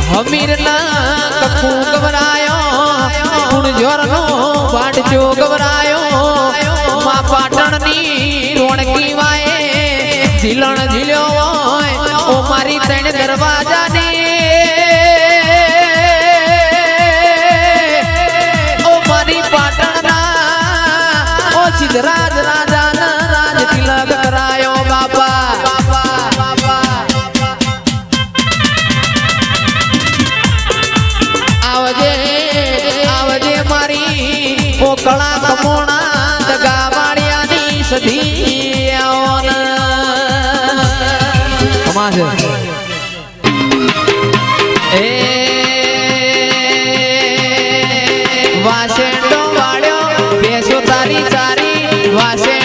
હમીરના કપુ ગવરાયો કુણજોરનો વાડજો ગવરાયો માં પાટણની રોણકી વાએ ઝીલણ ઝીલ્યો હોય ઓ મારી ત્રણ દરવાજાની ઓ મારી પાટણના ઓ સિદ્ધરાજ રાજાના રાજ તિલક કરાયો બાપા કળા કમોણા દગા વાળિયાની સધી એ વાસેડો વાળ્યો બેસો તારી ચારી વાસે